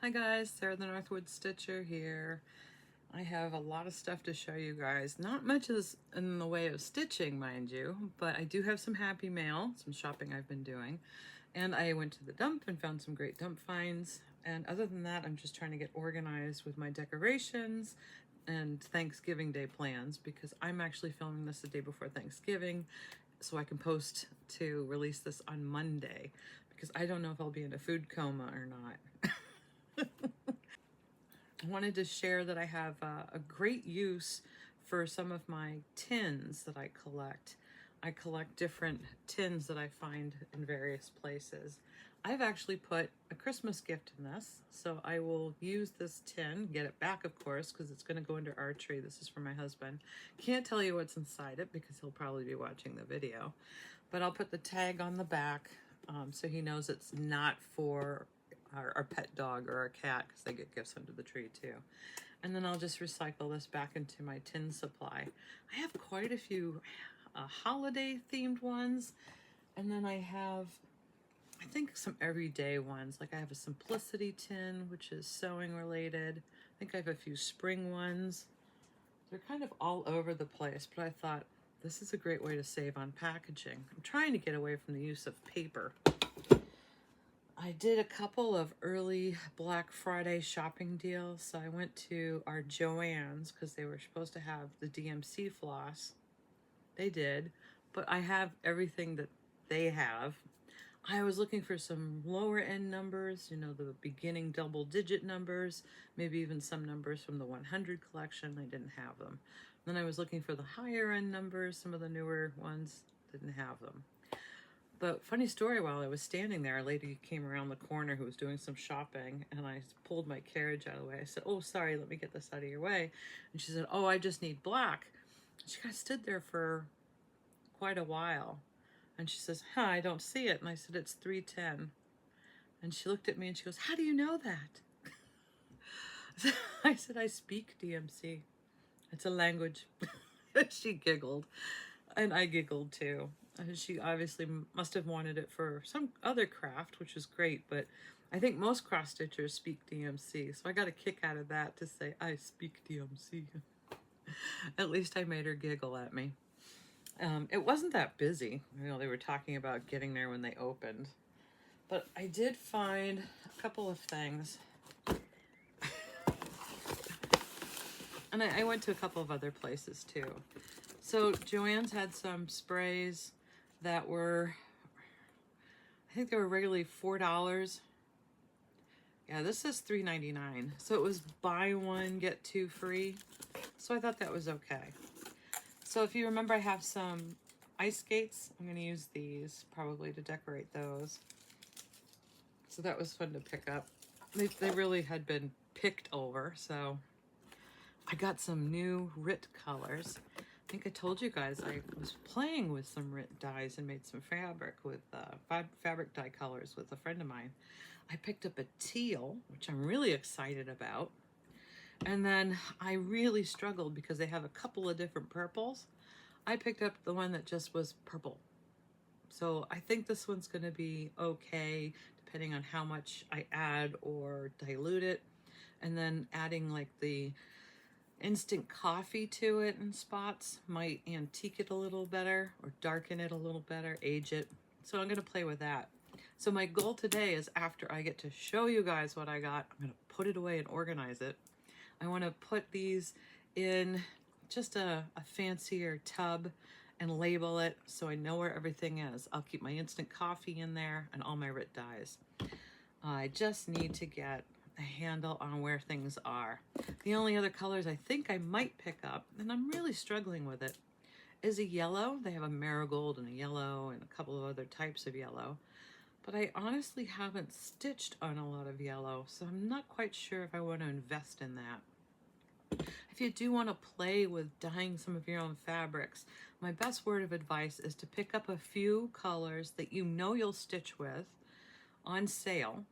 Hi guys, Sarah the Northwoods Stitcher here. I have a lot of stuff to show you guys. Not much is in the way of stitching, mind you, but I do have some happy mail, some shopping I've been doing. And I went to the dump and found some great dump finds. And other than that, I'm just trying to get organized with my decorations and Thanksgiving Day plans, because I'm actually filming this the day before Thanksgiving so I can post to release this on Monday, because I don't know if I'll be in a food coma or not. I wanted to share that I have a great use for some of my tins that I collect. I collect different tins that I find in various places. I've actually put a Christmas gift in this, so I will use this tin, get it back of course, because it's going to go into our tree. This is for my husband. Can't tell you what's inside it because he'll probably be watching the video, but I'll put the tag on the back so he knows it's not for our pet dog or our cat, because they get gifts under the tree too. And then I'll just recycle this back into my tin supply. I have quite a few holiday themed ones, and then I have, I think, some everyday ones. Like I have a simplicity tin, which is sewing related. I think I have a few spring ones. They're kind of all over the place, but I thought this is a great way to save on packaging. I'm trying to get away from the use of paper. I did a couple of early Black Friday shopping deals. So I went to our Joann's because they were supposed to have the DMC floss. They did, but I have everything that they have. I was looking for some lower end numbers, you know, the beginning double digit numbers, maybe even some numbers from the 100 collection. I didn't have them. Then I was looking for the higher end numbers. Some of the newer ones didn't have them. But funny story, while I was standing there, a lady came around the corner who was doing some shopping, and I pulled my carriage out of the way. I said, "Oh, sorry, let me get this out of your way." And she said, "Oh, I just need black." She kind of stood there for quite a while. And she says, "Huh, I don't see it." And I said, "It's 310. And she looked at me and she goes, "How do you know that?" I said, "I speak DMC. It's a language." She giggled, and I giggled too. She obviously must have wanted it for some other craft, which is great, but I think most cross stitchers speak DMC, so I got a kick out of that to say I speak DMC. At least I made her giggle at me. It wasn't that busy. You know, they were talking about getting there when they opened, but I did find a couple of things. And I went to a couple of other places too. So Joann's had some sprays that were, I think they were regularly $4. Yeah, this is $3.99. So it was buy one, get two free. So I thought that was okay. So if you remember, I have some ice skates. I'm going to use these probably to decorate those. So that was fun to pick up. They really had been picked over, so I got some new RIT colors. I think I told you guys I was playing with some RIT dyes and made some fabric with fabric dye colors with a friend of mine. I picked up a teal, which I'm really excited about. And then I really struggled because they have a couple of different purples. I picked up the one that just was purple. So I think this one's going to be okay, depending on how much I add or dilute it. And then adding like the instant coffee to it in spots might antique it a little better or darken it a little better, age it. So I'm going to play with that. So my goal today is, after I get to show you guys what I got, I'm going to put it away and organize it. I want to put these in just a fancier tub and label it so I know where everything is. I'll keep my instant coffee in there and all my RIT dyes. I just need to get a handle on where things are. The only other colors I think I might pick up, and I'm really struggling with it, is a yellow. They have a marigold and a yellow and a couple of other types of yellow. But I honestly haven't stitched on a lot of yellow, so I'm not quite sure if I want to invest in that. If you do want to play with dyeing some of your own fabrics, my best word of advice is to pick up a few colors that you know you'll stitch with on sale.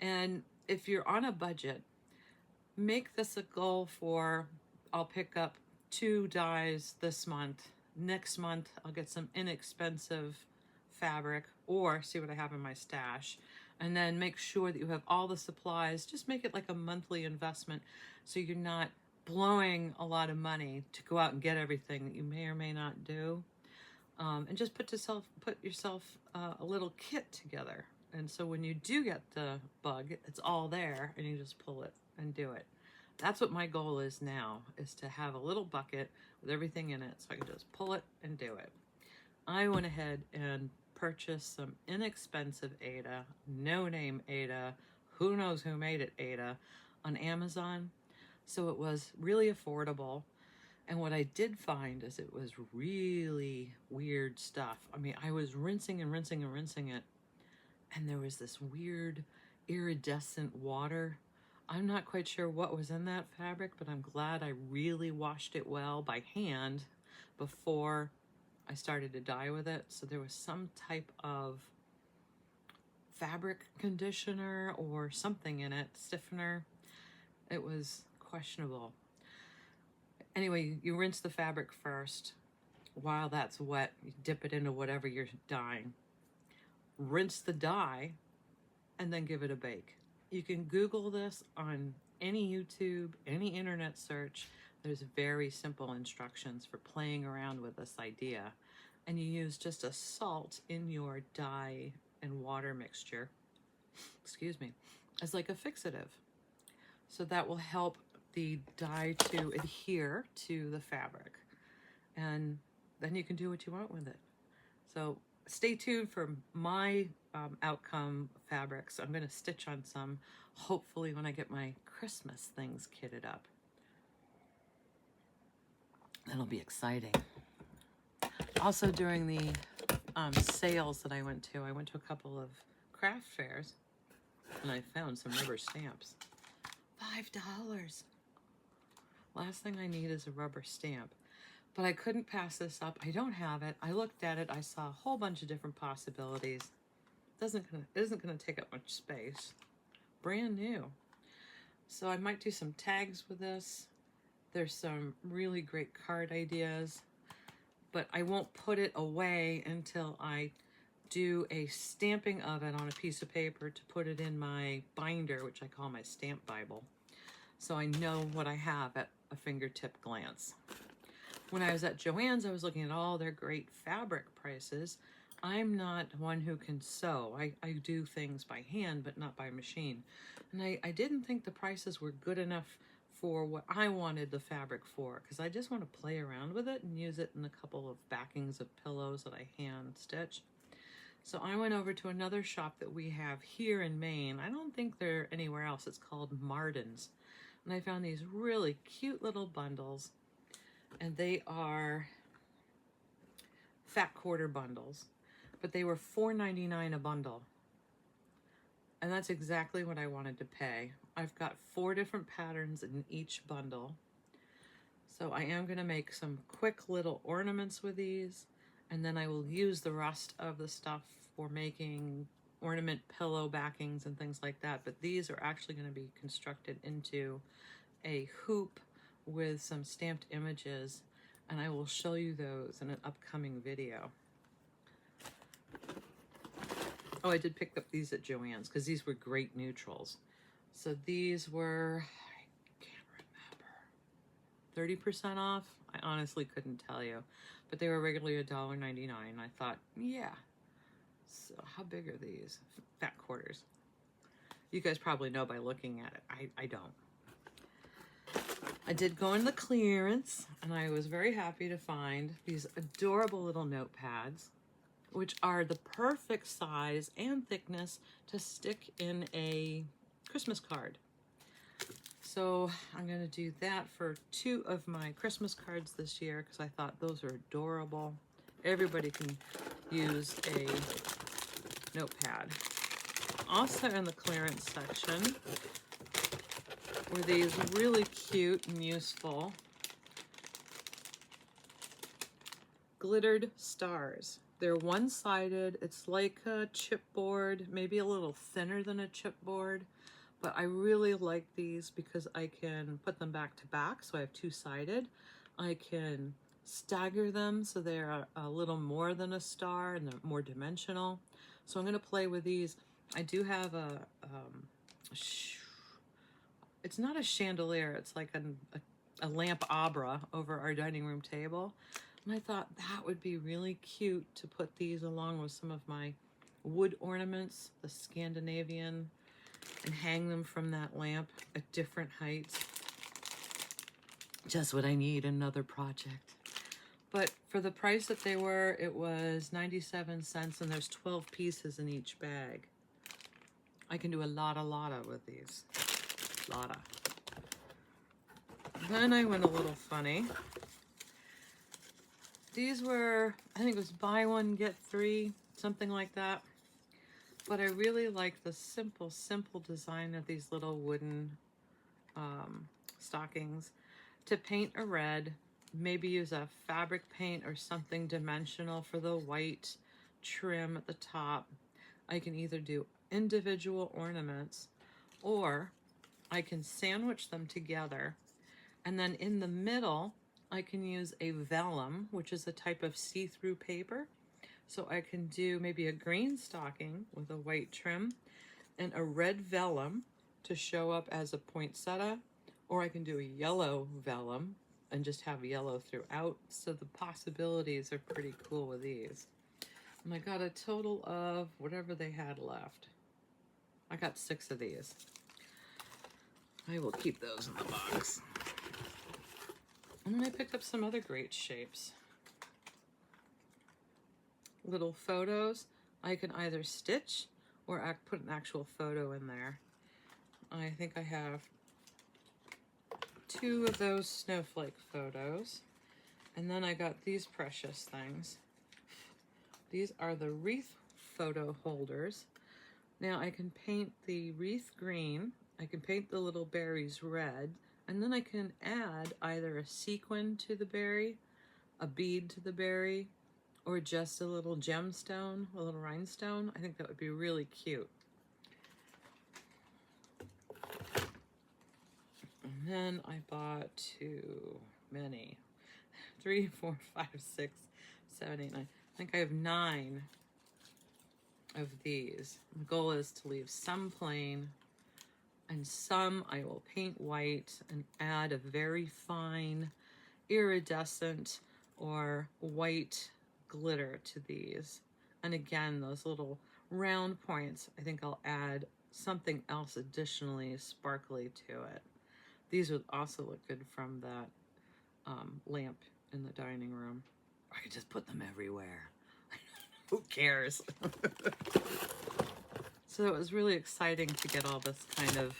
And if you're on a budget, make this a goal for, I'll pick up 2 dyes this month. Next month, I'll get some inexpensive fabric or see what I have in my stash. And then make sure that you have all the supplies. Just make it like a monthly investment so you're not blowing a lot of money to go out and get everything that you may or may not do. And just put yourself a little kit together. And so when you do get the bug, it's all there and you just pull it and do it. That's what my goal is now, is to have a little bucket with everything in it so I can just pull it and do it. I went ahead and purchased some inexpensive Aida, no-name Aida, who knows who made it Aida, on Amazon. So it was really affordable. And what I did find is it was really weird stuff. I mean, I was rinsing and rinsing and rinsing it, and there was this weird iridescent water. I'm not quite sure what was in that fabric, but I'm glad I really washed it well by hand before I started to dye with it. So there was some type of fabric conditioner or something in it, stiffener. It was questionable. Anyway, you rinse the fabric first. While that's wet, you dip it into whatever you're dyeing. Rinse the dye and then give it a bake. You can Google this on any YouTube, any internet search. There's very simple instructions for playing around with this idea. And you use just a salt in your dye and water mixture, excuse me, as like a fixative. So that will help the dye to adhere to the fabric. And then you can do what you want with it. So stay tuned for my outcome fabrics. I'm going to stitch on some, hopefully when I get my Christmas things kitted up. That'll be exciting. Also during the sales that I went to a couple of craft fairs, and I found some rubber stamps. $5. Last thing I need is a rubber stamp. But I couldn't pass this up. I don't have it. I looked at it. I saw a whole bunch of different possibilities. It isn't gonna take up much space. Brand new. So I might do some tags with this. There's some really great card ideas, but I won't put it away until I do a stamping of it on a piece of paper to put it in my binder, which I call my stamp Bible. So I know what I have at a fingertip glance. When I was at Joann's, I was looking at all their great fabric prices. I'm not one who can sew. I do things by hand, but not by machine. And I didn't think the prices were good enough for what I wanted the fabric for, because I just want to play around with it and use it in a couple of backings of pillows that I hand stitch. So I went over to another shop that we have here in Maine. I don't think they're anywhere else. It's called Martin's. And I found these really cute little bundles, and they are fat quarter bundles, but they were $4.99 a bundle. And that's exactly what I wanted to pay. I've got 4 different patterns in each bundle. So I am gonna make some quick little ornaments with these, and then I will use the rest of the stuff for making ornament pillow backings and things like that. But these are actually gonna be constructed into a hoop with some stamped images, and I will show you those in an upcoming video. Oh, I did pick up these at Joann's because these were great neutrals. So these were, I can't remember, 30% off? I honestly couldn't tell you, but they were regularly $1.99. I thought, yeah. So how big are these? Fat quarters. You guys probably know by looking at it. I don't. I did go in the clearance, and I was very happy to find these adorable little notepads, which are the perfect size and thickness to stick in a Christmas card. So I'm gonna do that for 2 of my Christmas cards this year because I thought those are adorable. Everybody can use a notepad. Also in the clearance section were these really cute and useful glittered stars. They're one-sided. It's like a chipboard, maybe a little thinner than a chipboard, but I really like these because I can put them back to back, so I have 2-sided. I can stagger them so they're a little more than a star and they're more dimensional. So I'm gonna play with these. I do have it's not a chandelier, it's like a lamp abra over our dining room table. And I thought that would be really cute to put these along with some of my wood ornaments, the Scandinavian, and hang them from that lamp at different heights. Just what I need, another project. But for the price that they were, it was 97 cents, and there's 12 pieces in each bag. I can do a lotta with these. Lotta. Then I went a little funny. These were, I think it was buy one, get three, something like that. But I really like the simple design of these little wooden stockings. To paint a red, maybe use a fabric paint or something dimensional for the white trim at the top. I can either do individual ornaments, or I can sandwich them together, and then in the middle I can use a vellum, which is a type of see-through paper. So I can do maybe a green stocking with a white trim and a red vellum to show up as a poinsettia, or I can do a yellow vellum and just have yellow throughout. So the possibilities are pretty cool with these. And I got a total of whatever they had left. I got 6 of these. I will keep those in the box. And then I picked up some other great shapes. Little photos. I can either stitch or put an actual photo in there. I think I have 2 of those snowflake photos. And then I got these precious things. These are the wreath photo holders. Now I can paint the wreath green, I can paint the little berries red, and then I can add either a sequin to the berry, a bead to the berry, or just a little gemstone, a little rhinestone. I think that would be really cute. And then I bought too many. 3, 4, 5, 6, 7, 8, 9. I think I have 9 of these. The goal is to leave some plain, and some I will paint white and add a very fine iridescent or white glitter to these. And again, those little round points, I think I'll add something else additionally sparkly to it. These would also look good from that lamp in the dining room. I could just put them everywhere. Who cares? So it was really exciting to get all this kind of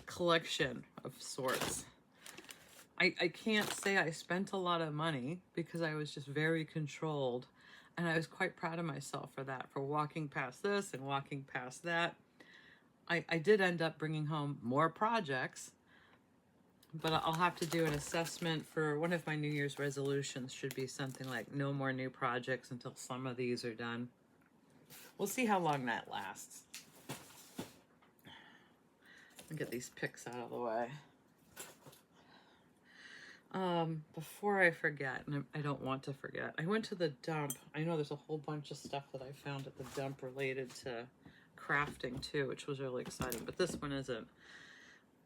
collection of sorts. I can't say I spent a lot of money because I was just very controlled, and I was quite proud of myself for that, for walking past this and walking past that. I did end up bringing home more projects, but I'll have to do an assessment for one of my New Year's resolutions. Should be something like no more new projects until some of these are done. We'll see how long that lasts. I'll get these picks out of the way. Before I forget, and I don't want to forget, I went to the dump. I know there's a whole bunch of stuff that I found at the dump related to crafting too, which was really exciting, but this one isn't.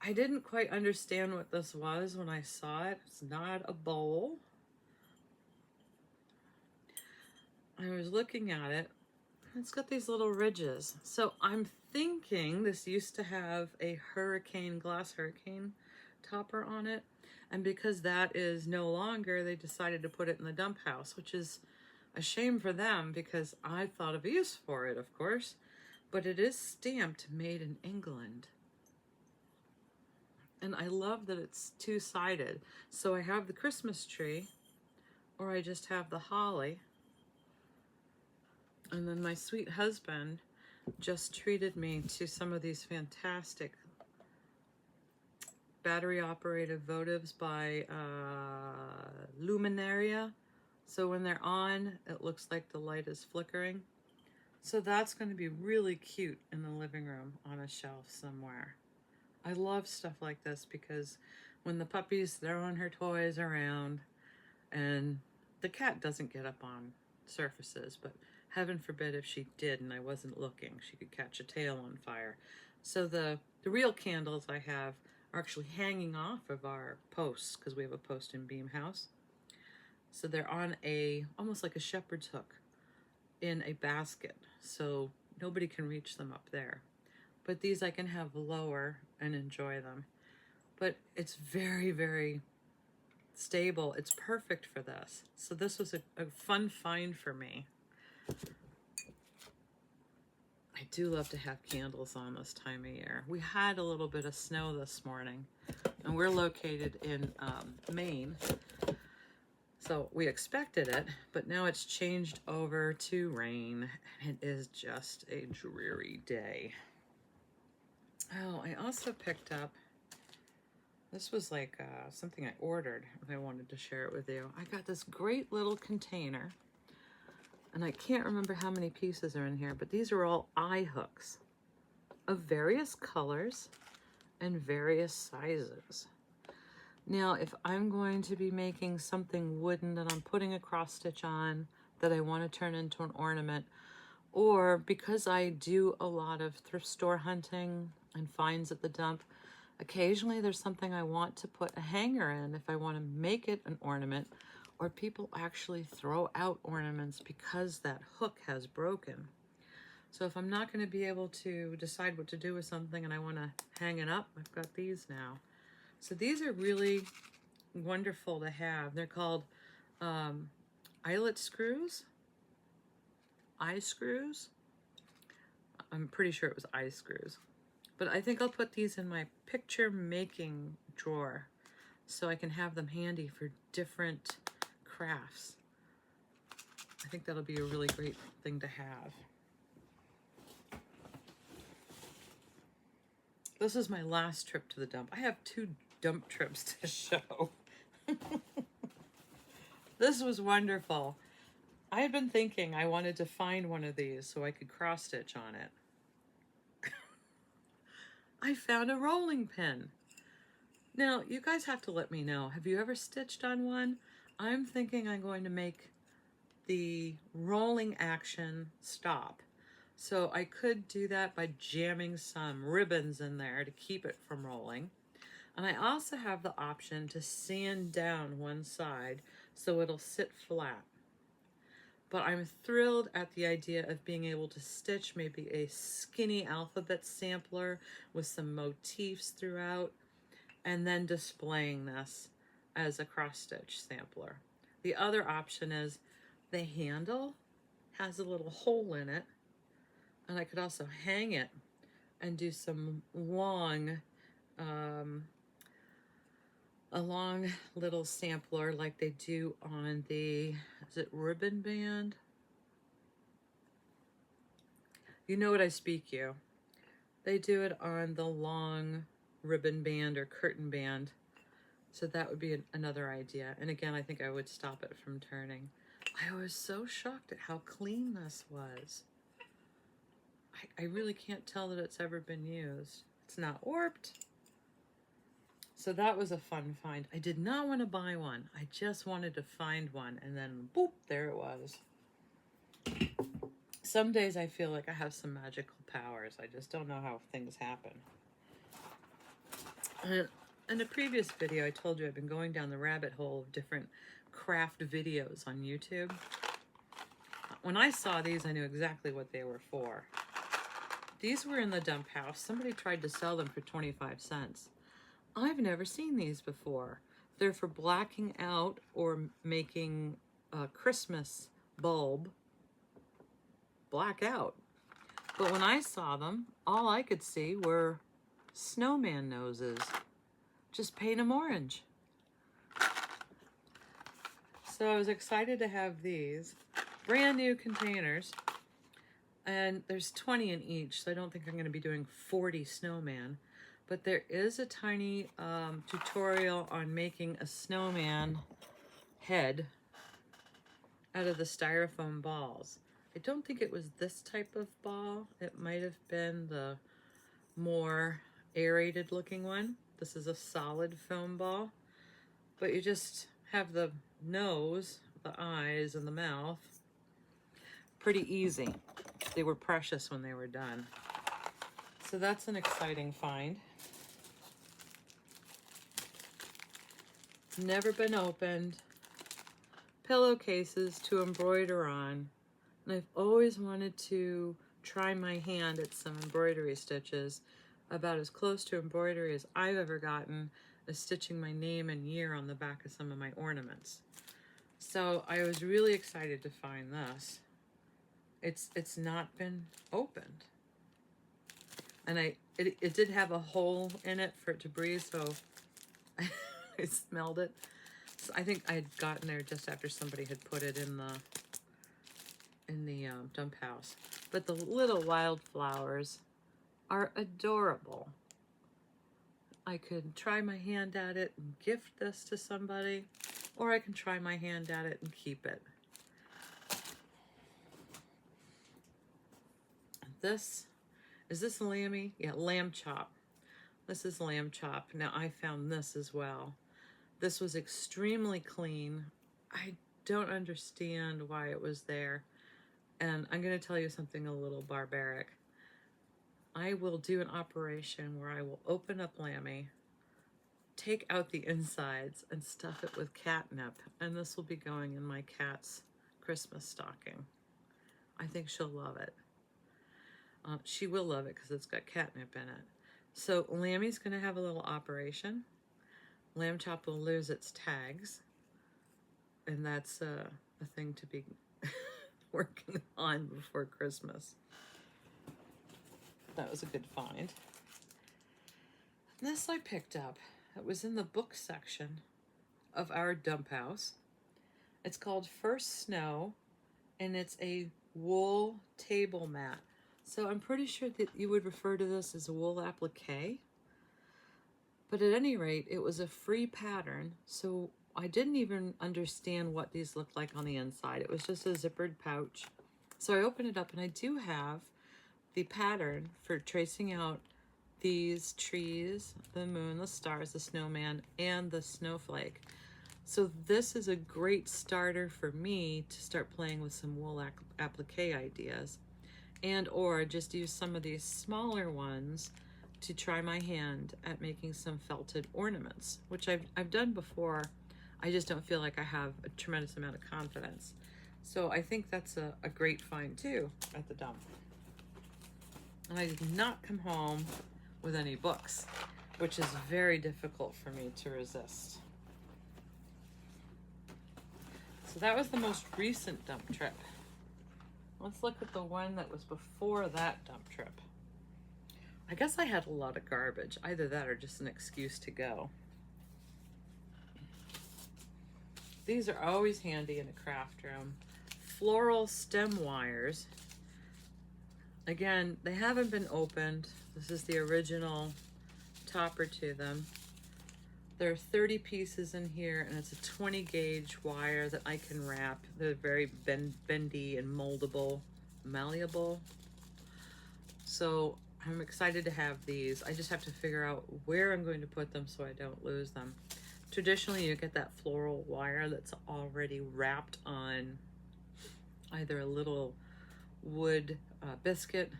I didn't quite understand what this was when I saw it. It's not a bowl. I was looking at it. It's got these little ridges. So I'm thinking this used to have a glass hurricane topper on it. And because that is no longer, they decided to put it in the dump house, which is a shame for them because I thought of use for it, of course. But it is stamped made in England. And I love that it's two-sided. So I have the Christmas tree, or I just have the holly. And then my sweet husband just treated me to some of these fantastic battery-operated votives by Luminaria. So when they're on, it looks like the light is flickering. So that's going to be really cute in the living room on a shelf somewhere. I love stuff like this because when the puppy's throwing her toys around, and the cat doesn't get up on surfaces, but Heaven forbid if she did and I wasn't looking, she could catch a tail on fire. So the real candles I have are actually hanging off of our posts, because we have a post and beam house. So they're on almost like a shepherd's hook in a basket, so nobody can reach them up there. But these I can have lower and enjoy them. But it's very, very stable. It's perfect for this. So this was a fun find for me. I do love to have candles on this time of year. We had a little bit of snow this morning, and we're located in Maine. So we expected it, but now it's changed over to rain, and it is just a dreary day. Oh, I also picked up, this was like something I ordered, and I wanted to share it with you. I got this great little container, and I can't remember how many pieces are in here, but these are all eye hooks of various colors and various sizes. Now, if I'm going to be making something wooden that I'm putting a cross stitch on that I want to turn into an ornament, or because I do a lot of thrift store hunting and finds at the dump, occasionally there's something I want to put a hanger in if I want to make it an ornament, or people actually throw out ornaments because that hook has broken. So if I'm not going to be able to decide what to do with something and I want to hang it up, I've got these now. So these are really wonderful to have. They're called eyelet screws, eye screws. I'm pretty sure it was eye screws. But I think I'll put these in my picture making drawer so I can have them handy for different crafts. I think that'll be a really great thing to have. This is my last trip to the dump. I have 2 dump trips to show. This was wonderful. I had been thinking I wanted to find one of these so I could cross stitch on it. I found a rolling pin. Now, you guys have to let me know. Have you ever stitched on one? I'm thinking I'm going to make the rolling action stop. So I could do that by jamming some ribbons in there to keep it from rolling. And I also have the option to sand down one side so it'll sit flat. But I'm thrilled at the idea of being able to stitch maybe a skinny alphabet sampler with some motifs throughout, and then displaying this as a cross stitch sampler. The other option is the handle has a little hole in it, and I could also hang it and do some long, a long little sampler like they do on the, is it ribbon band? You know what I speak, you. They do it on the long ribbon band or curtain band. So that would be another idea. And again, I think I would stop it from turning. I was so shocked at how clean this was. I really can't tell that it's ever been used. It's not warped. So that was a fun find. I did not want to buy one. I just wanted to find one, and then boop, there it was. Some days I feel like I have some magical powers. I just don't know how things happen. In a previous video, I told you I've been going down the rabbit hole of different craft videos on YouTube. When I saw these, I knew exactly what they were for. These were in the dump house. Somebody tried to sell them for 25 cents. I've never seen these before. They're for blacking out or making a Christmas bulb black out. But when I saw them, all I could see were snowman noses. Just paint them orange. So I was excited to have these brand new containers. And there's 20 in each, so I don't think I'm going to be doing 40 snowman. But there is a tiny tutorial on making a snowman head out of the styrofoam balls. I don't think it was this type of ball. It might have been the more aerated looking one. This is a solid foam ball. But you just have the nose, the eyes, and the mouth. pretty easy. They were precious when they were done. So that's an exciting find. Never been opened. Pillowcases to embroider on. And I've always wanted to try my hand at some embroidery stitches. About as close to embroidery as I've ever gotten is stitching my name and year on the back of some of my ornaments. So I was really excited to find this. It's not been opened. And it did have a hole in it for it to breathe, so I smelled it. So I think I had gotten there just after somebody had put it in the dump house. But the little wildflowers are adorable. I could try my hand at it and gift this to somebody, or I can try my hand at it and keep it. Is this lammy? Yeah, lamb chop. This is lamb chop. Now I found this as well. This was extremely clean. I don't understand why it was there. And I'm going to tell you something a little barbaric. I will do an operation where I will open up Lammy, take out the insides, and stuff it with catnip. And this will be going in my cat's Christmas stocking. I think she'll love it. She will love it because it's got catnip in it. So Lammy's going to have a little operation. Lamb chop will lose its tags. And that's a thing to be working on before Christmas. That was a good find. This I picked up. It was in the book section of our dump house. It's called First Snow, and it's a wool table mat. So I'm pretty sure that you would refer to this as a wool applique. But at any rate, it was a free pattern, so I didn't even understand what these looked like on the inside. It was just a zippered pouch. So I opened it up, and I do have the pattern for tracing out these trees, the moon, the stars, the snowman, and the snowflake. So this is a great starter for me to start playing with some wool applique ideas, and or just use some of these smaller ones to try my hand at making some felted ornaments, which I've done before. I just don't feel like I have a tremendous amount of confidence. So I think that's a great find too at the dump. And I did not come home with any books, which is very difficult for me to resist. So that was the most recent dump trip. Let's look at the one that was before that dump trip. I guess I had a lot of garbage, either that or just an excuse to go. These are always handy in a craft room. Floral stem wires. Again, they haven't been opened. This is the original topper to them. There are 30 pieces in here, and it's a 20 gauge wire that I can wrap. They're very bendy and moldable, malleable. So I'm excited to have these. I just have to figure out where I'm going to put them so I don't lose them. Traditionally, you get that floral wire that's already wrapped on either a little wood biscuit.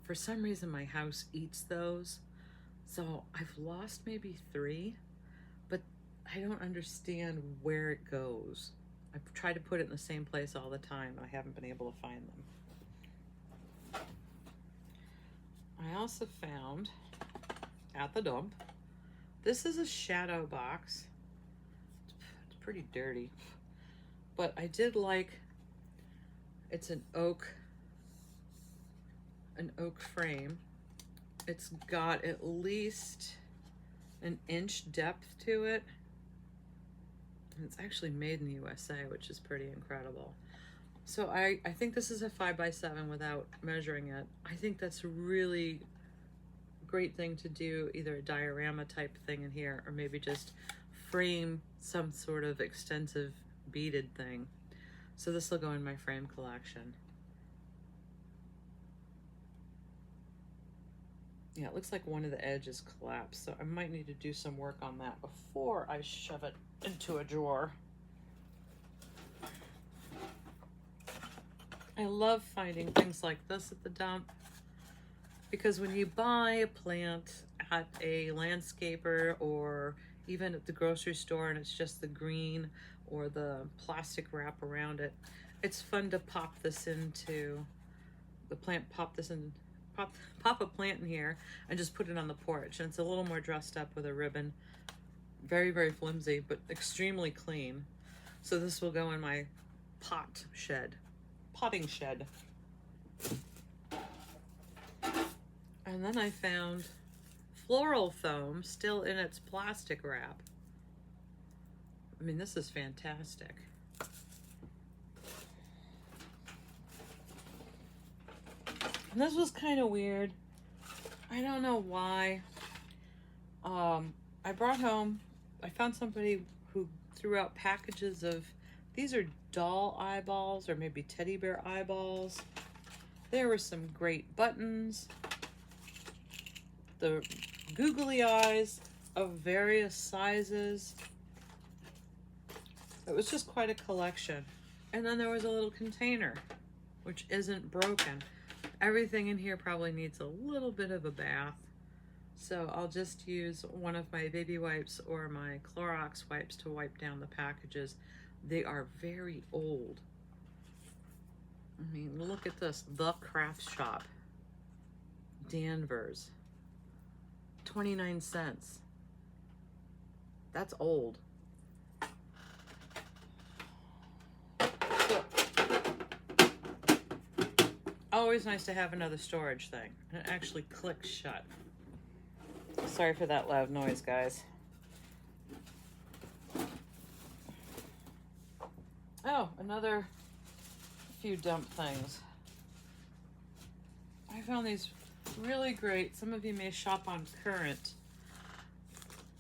For some reason, my house eats those. So I've lost maybe 3, but I don't understand where it goes. I've tried to put it in the same place all the time, and I haven't been able to find them. I also found at the dump, this is a shadow box. It's pretty dirty, but I did like, it's an oak frame. It's got at least an inch depth to it. And it's actually made in the USA, which is pretty incredible. So I think this is a 5x7 without measuring it. I think that's a really great thing to do, either a diorama type thing in here, or maybe just frame some sort of extensive beaded thing. So this will go in my frame collection. Yeah, it looks like one of the edges collapsed, so I might need to do some work on that before I shove it into a drawer. I love finding things like this at the dump, because when you buy a plant at a landscaper or even at the grocery store and it's just the green or the plastic wrap around it, it's fun to pop this into the plant, pop a plant in here and just put it on the porch, and it's a little more dressed up with a ribbon. Very, very flimsy, but extremely clean. So this will go in my potting shed. And then I found floral foam still in its plastic wrap. I mean, this is fantastic. And this was kind of weird. I don't know why. I brought home, I found somebody who threw out packages of, these are doll eyeballs or maybe teddy bear eyeballs. There were some great buttons, the googly eyes of various sizes. It was just quite a collection. And then there was a little container, which isn't broken. Everything in here probably needs a little bit of a bath. So I'll just use one of my baby wipes or my Clorox wipes to wipe down the packages. They are very old. I mean, look at this, The Craft Shop, Danvers, 29 cents. That's old. So, always nice to have another storage thing. And it actually clicks shut. Sorry for that loud noise, guys. Oh, another few dump things. I found these really great. Some of you may shop on Current.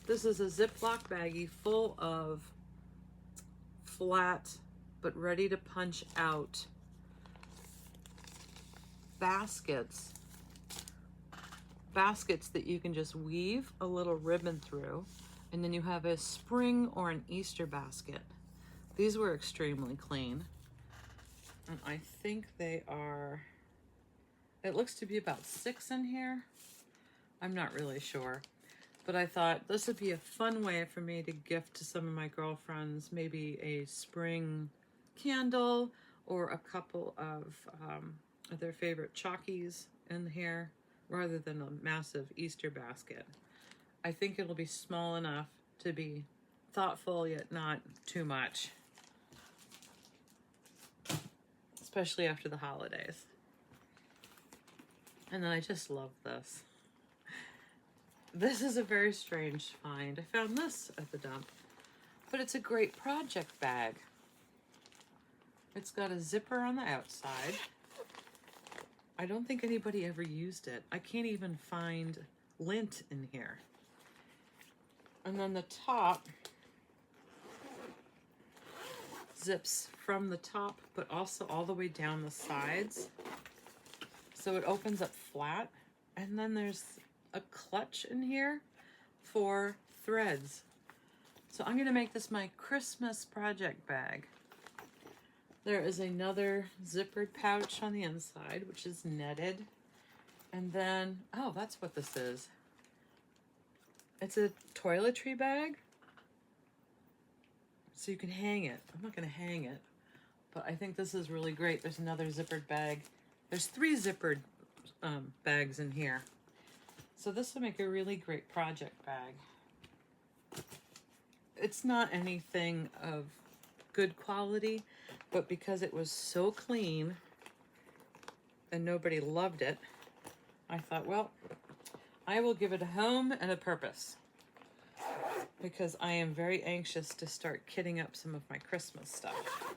This is a Ziploc baggie full of flat but ready to punch out baskets that you can just weave a little ribbon through, and then you have a spring or an Easter basket. These were extremely clean, and I think they are, it looks to be about 6 in here. I'm not really sure, but I thought this would be a fun way for me to gift to some of my girlfriends, maybe a spring candle or a couple of their favorite Chalkies in here, rather than a massive Easter basket. I think it'll be small enough to be thoughtful yet not too much, especially after the holidays. And then I just love this. This is a very strange find. I found this at the dump, but it's a great project bag. It's got a zipper on the outside. I don't think anybody ever used it. I can't even find lint in here. And then the top zips from the top, but also all the way down the sides. So it opens up flat. And then there's a clutch in here for threads. So I'm gonna make this my Christmas project bag. There is another zippered pouch on the inside, which is netted. And then, oh, that's what this is. It's a toiletry bag. So you can hang it. I'm not gonna hang it, but I think this is really great. There's another zippered bag. There's 3 zippered bags in here. So this will make a really great project bag. It's not anything of good quality, but because it was so clean and nobody loved it, I thought, well, I will give it a home and a purpose, because I am very anxious to start kitting up some of my Christmas stuff.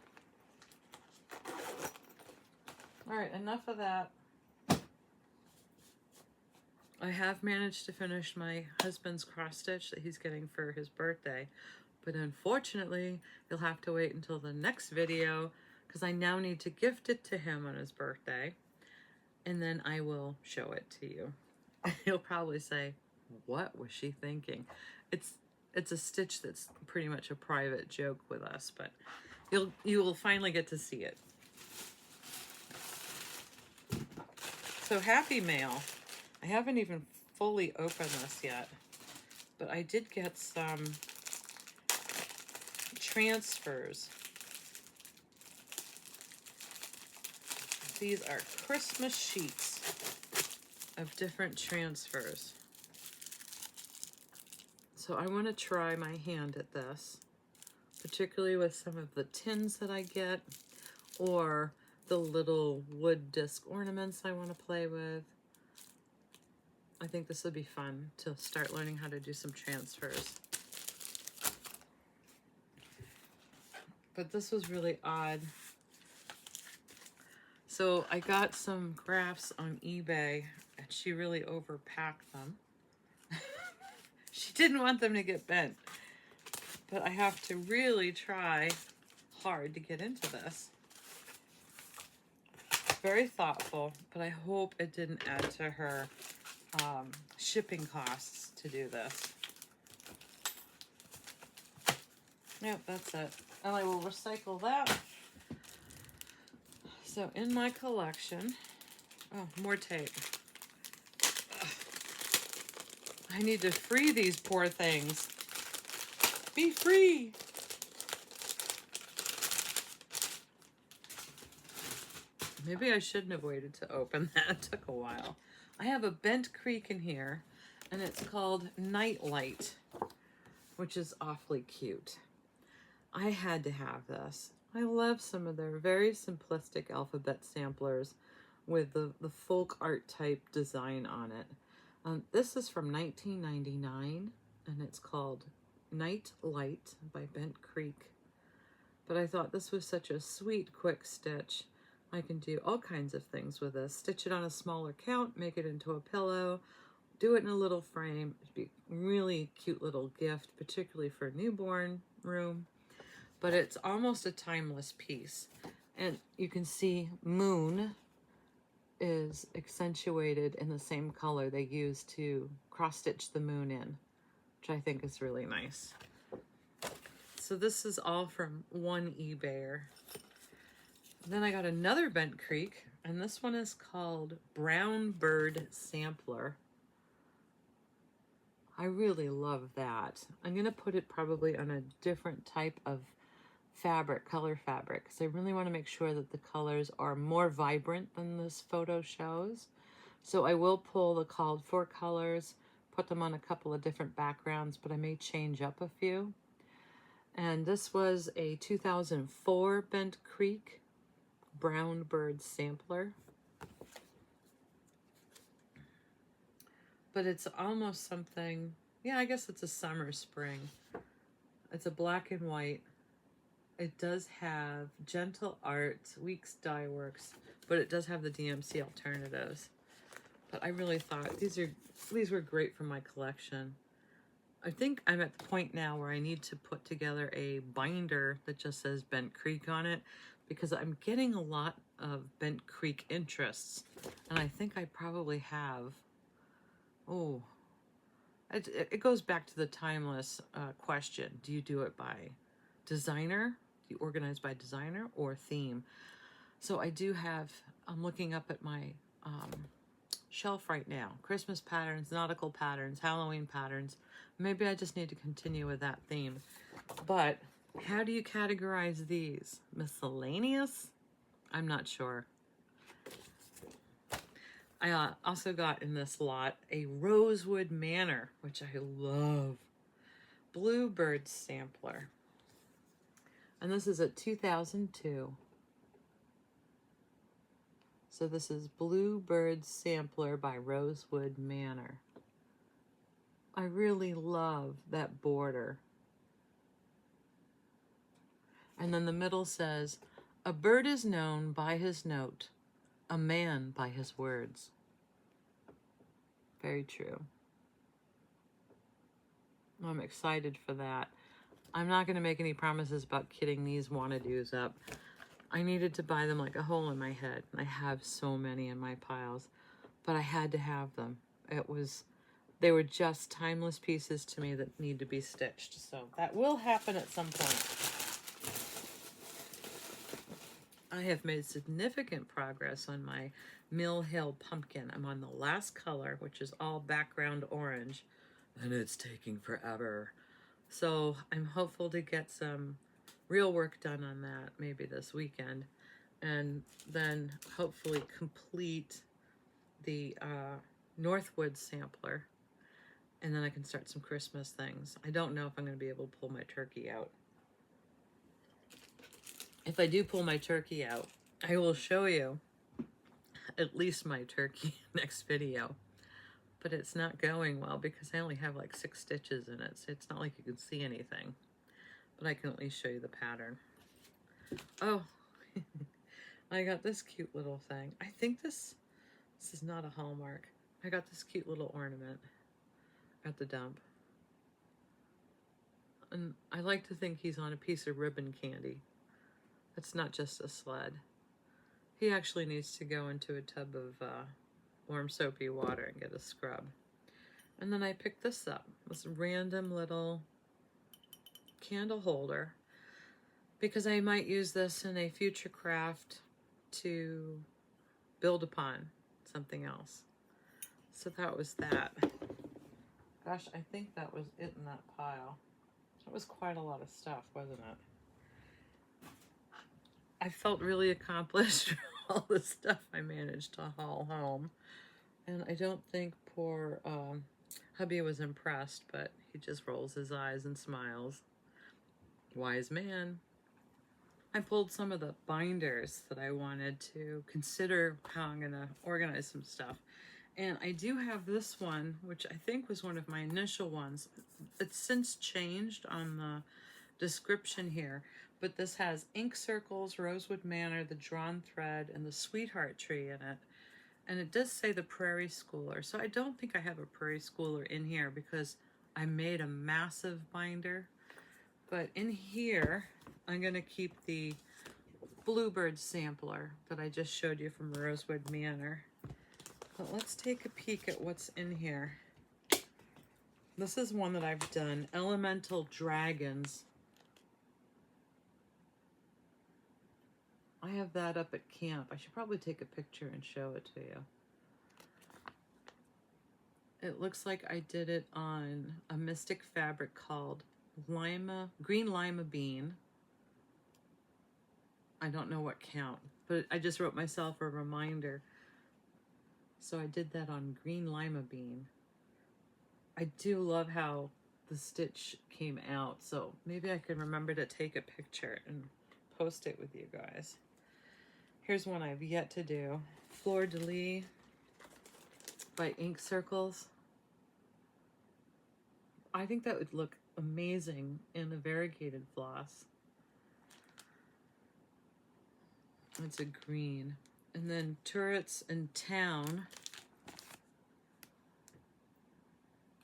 All right, enough of that. I have managed to finish my husband's cross stitch that he's getting for his birthday, but unfortunately, you'll have to wait until the next video, because I now need to gift it to him on his birthday, and then I will show it to you. He'll probably say, what was she thinking? It's a stitch that's pretty much a private joke with us, but you will finally get to see it. So Happy Mail. I haven't even fully opened this yet, but I did get some transfers. These are Christmas sheets of different transfers. So I want to try my hand at this, particularly with some of the tins that I get, or the little wood disc ornaments I want to play with. I think this would be fun to start learning how to do some transfers. But this was really odd. So I got some graphs on eBay, and she really overpacked them. She didn't want them to get bent. But I have to really try hard to get into this. Very thoughtful, but I hope it didn't add to her shipping costs to do this. Yep, that's it. And I will recycle that. So in my collection, oh, more tape. Ugh. I need to free these poor things. Be free. Maybe I shouldn't have waited to open that. It took a while. I have a bent creek in here, and it's called Nightlight, which is awfully cute. I had to have this. I love some of their very simplistic alphabet samplers with the folk art type design on it. This is from 1999, and it's called Nightlight by Bent Creek. But I thought this was such a sweet, quick stitch. I can do all kinds of things with this. Stitch it on a smaller count, make it into a pillow, do it in a little frame. It'd be a really cute little gift, particularly for a newborn room. But it's almost a timeless piece. And you can see Moon is accentuated in the same color they use to cross-stitch the moon in, which I think is really nice. So this is all from one eBayer. Then I got another Bent Creek, and this one is called Brown Bird Sampler. I really love that. I'm going to put it probably on a different type of fabric, color fabric, because I really want to make sure that the colors are more vibrant than this photo shows. So I will pull the called for colors, put them on a couple of different backgrounds, but I may change up a few. And this was a 2004 Bent Creek Brown Bird Sampler. But it's almost something, yeah, I guess it's a summer spring. It's a black and white. It does have Gentle Art, Weeks Dye Works, but it does have the DMC alternatives. But I really thought these were great for my collection. I think I'm at the point now where I need to put together a binder that just says Bent Creek on it, because I'm getting a lot of Bent Creek interests, and I think I probably have. Oh, it goes back to the timeless question. Do you do it by designer? Do you organize by designer or theme? So I do have, I'm looking up at my shelf right now. Christmas patterns, nautical patterns, Halloween patterns. Maybe I just need to continue with that theme. But how do you categorize these? Miscellaneous? I'm not sure. I also got in this lot a Rosewood Manor, which I love. Bluebird Sampler. And this is a 2002. So this is Bluebird Sampler by Rosewood Manor. I really love that border. And then the middle says, a bird is known by his note, a man by his words. Very true. I'm excited for that. I'm not going to make any promises about kitting these wanna-dos up. I needed to buy them like a hole in my head. I have so many in my piles, but I had to have them. They were just timeless pieces to me that need to be stitched. So that will happen at some point. I have made significant progress on my Mill Hill pumpkin. I'm on the last color, which is all background orange, and it's taking forever. So I'm hopeful to get some real work done on that maybe this weekend, and then hopefully complete the Northwoods sampler, and then I can start some Christmas things. I don't know if I'm going to be able to pull my turkey out. If I do pull my turkey out, I will show you at least my turkey next video. But it's not going well because I only have like 6 stitches in it, so it's not like you can see anything. But I can at least show you the pattern. Oh, I got this cute little thing. I think this is not a Hallmark. I got this cute little ornament at the dump. And I like to think he's on a piece of ribbon candy. It's not just a sled. He actually needs to go into a tub of warm soapy water and get a scrub. And then I picked this up, this random little candle holder, because I might use this in a future craft to build upon something else. So that was that. Gosh, I think that was it in that pile. That was quite a lot of stuff, wasn't it? I felt really accomplished for all the stuff I managed to haul home. And I don't think poor hubby was impressed, but he just rolls his eyes and smiles. Wise man. I pulled some of the binders that I wanted to consider how I'm going to organize some stuff. And I do have this one, which I think was one of my initial ones. It's since changed on the description here, but this has ink circles, Rosewood Manor, the drawn thread, and the sweetheart tree in it. And it does say the Prairie Schooler. So I don't think I have a Prairie Schooler in here because I made a massive binder. But in here, I'm going to keep the Bluebird sampler that I just showed you from Rosewood Manor. But let's take a peek at what's in here. This is one that I've done, Elemental Dragons. I have that up at camp. I should probably take a picture and show it to you. It looks like I did it on a mystic fabric called Green Lima Bean. I don't know what count, but I just wrote myself a reminder. So I did that on Green Lima Bean. I do love how the stitch came out, so maybe I can remember to take a picture and post it with you guys. Here's one I've yet to do. Fleur de Lis by Ink Circles. I think that would look amazing in a variegated floss. It's a green. And then Turrets in Town.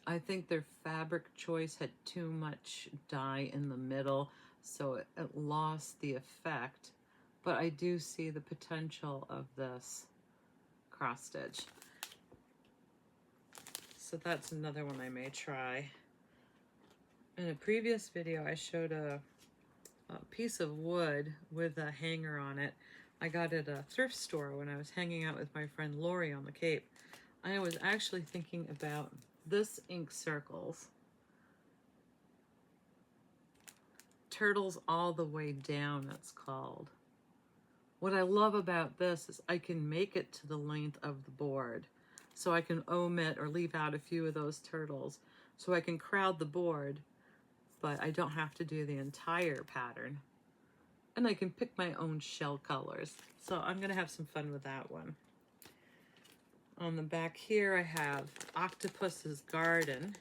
I think their fabric choice had too much dye in the middle, so it lost the effect. But I do see the potential of this cross stitch. So that's another one I may try. In a previous video, I showed a piece of wood with a hanger on it. I got it at a thrift store when I was hanging out with my friend Lori on the Cape. I was actually thinking about this Ink Circles. Turtles All the Way Down, it's called. What I love about this is I can make it to the length of the board. So I can omit or leave out a few of those turtles. So I can crowd the board, but I don't have to do the entire pattern. And I can pick my own shell colors. So I'm going to have some fun with that one. On the back here I have Octopus's Garden.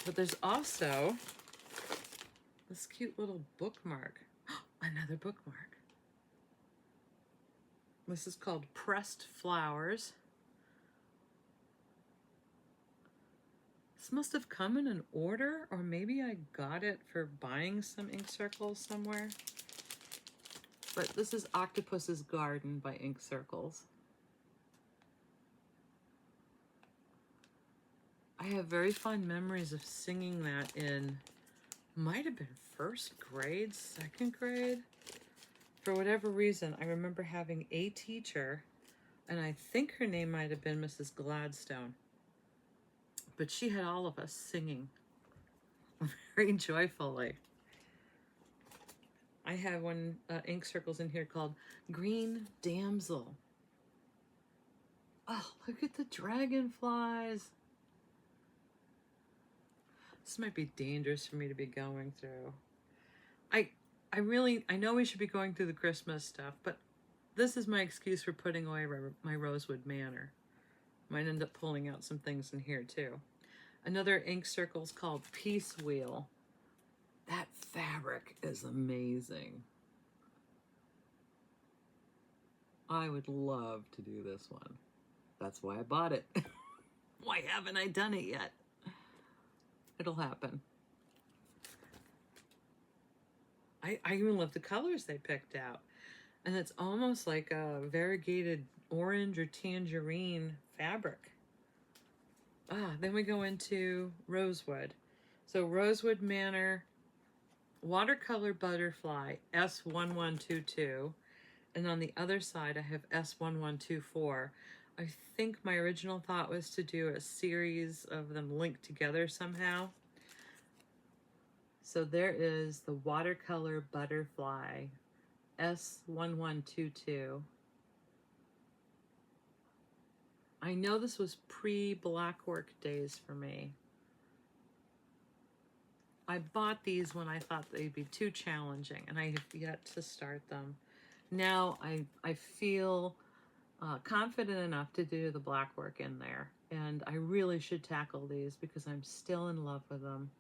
But there's also this cute little bookmark. Another bookmark. This is called Pressed Flowers. This must have come in an order, or maybe I got it for buying some ink circles somewhere. But this is Octopus's Garden by Ink Circles. I have very fond memories of singing that in, might have been first grade, second grade. For whatever reason, I remember having a teacher, and I think her name might have been Mrs. Gladstone, but she had all of us singing very joyfully. I have one ink circles in here called Green Damsel. Oh, look at the dragonflies. This might be dangerous for me to be going through. I know we should be going through the Christmas stuff, but this is my excuse for putting away my Rosewood Manor. Might end up pulling out some things in here too. Another ink circle is called Peace Wheel. That fabric is amazing. I would love to do this one. That's why I bought it. Why haven't I done it yet? It'll happen. I even love the colors they picked out. And it's almost like a variegated orange or tangerine fabric. Then we go into Rosewood. So Rosewood Manor Watercolor Butterfly S1122. And on the other side, I have S1124. I think my original thought was to do a series of them linked together somehow. So there is the Watercolor Butterfly S1122. I know this was pre-Blackwork days for me. I bought these when I thought they'd be too challenging, and I have yet to start them. Now I feel confident enough to do the blackwork in there, and I really should tackle these because I'm still in love with them.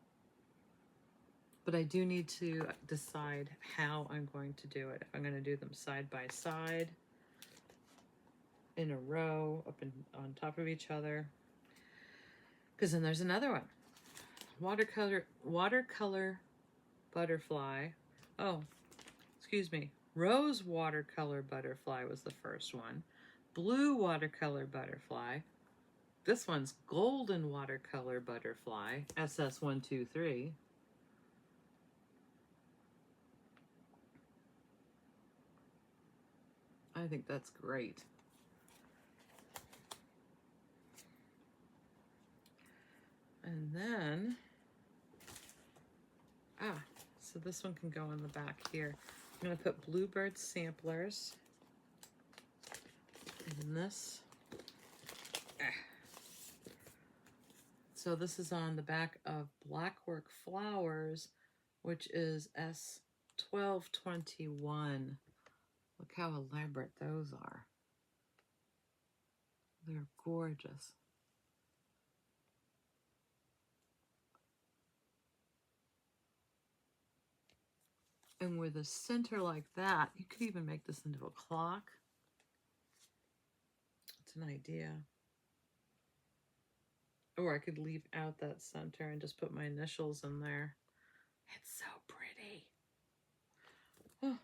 But I do need to decide how I'm going to do it. If I'm going to do them side by side, in a row, up and on top of each other. Because then there's another one. Watercolor Butterfly. Oh, excuse me. Rose Watercolor Butterfly was the first one. Blue Watercolor Butterfly. This one's Golden Watercolor Butterfly, SS123. I think that's great. And then, so this one can go in the back here. I'm going to put Bluebird samplers in this. So this is on the back of Blackwork Flowers, which is S1221. Look how elaborate those are. They're gorgeous. And with a center like that, you could even make this into a clock. It's an idea. Or I could leave out that center and just put my initials in there. It's so pretty. Oh,